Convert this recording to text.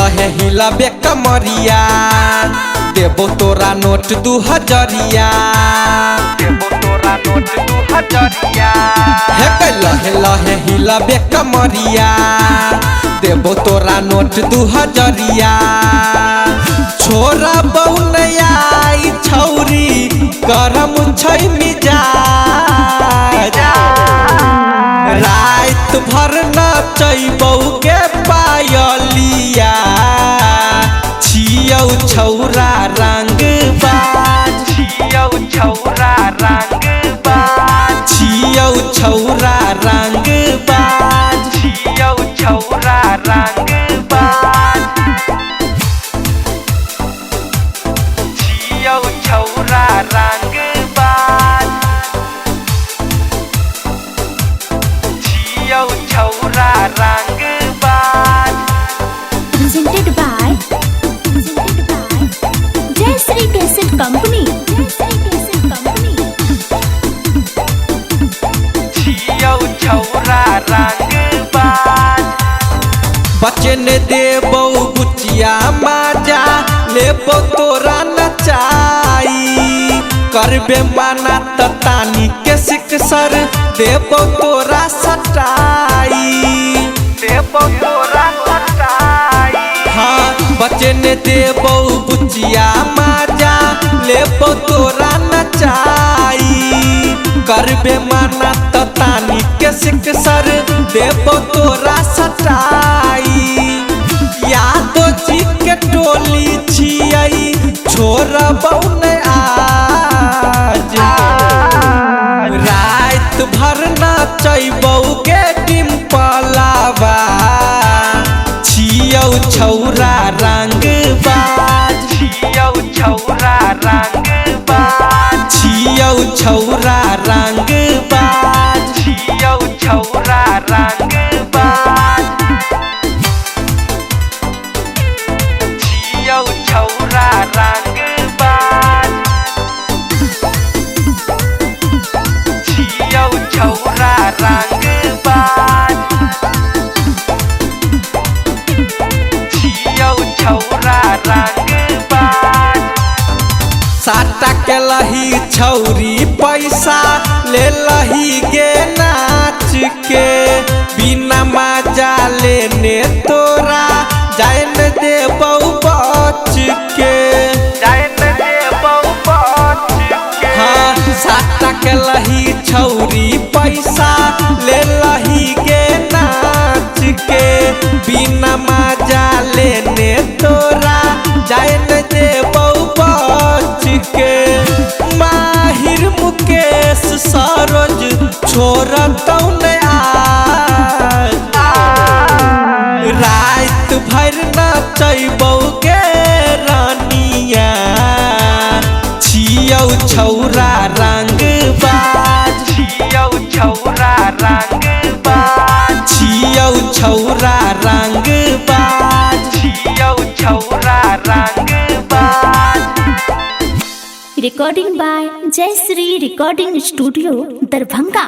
लहे हिलाबे कमरिया देबो तोरा नोट 2000 हे लहे लहे हिलाबे कमरिया देबो तोरा नोट 2000 छोरा बहुनया छौरी करम छै मिजाज रात भर नचैबौ के पायलिया छियौ छौरा रंग बाज छियौ छौरा रंग बाज छियौ छौरा रंग बाज छियौ छौरा रंग बाज छियौ छौरा रंग बाज छियौ छौरा रंग बाज presented by Jai Shri Cassette Company. छियौ छौरा रंग बाज बचन देबौ बुचिया माजा लेबौ तोरा नचाई करबे माना त तानी के सिकसर देबौ तोरा सटाई देबौ तोरा सटाई हाँ बचन देबौ बुचिया माजा लेबौ तोरा नचाई करबे माना त तानी के सिकसर देबौ तोरा सटाई यादो जी के टोली छियै छोड़बौ नै आज रात भर नचैबौ के डिम्पलावा छियौ छौरा रंग बाज छियौ छौरा रंग बाज छियौ छौरा रंग बाज छियौ छौरा रंग बाज छियौ छौरा रंग बाज छियौ छौरा रंग बाज छियौ छौरा रंग बाज साटा के लही छौरी पैसा ले लही गे नाच के बिना मजा लेने तोरा जान देबौ बच के जान देबौ बच के हाँ साटा के लही छौरी पैसा ले लही गे नाच के बिना मजा लेने तोरा जान देबौ बच के माहिर मुकेश सरोज छोड़तौ नै आज रात भर नचैबौ गे रानिया छियौ छौरा रंग बाज छियौ छौरा रंग बाज छियौ छौरा रंग बाज छियौ छौरा रंग बाज Recording by Jai Shri Recording Studio, Darbhanga.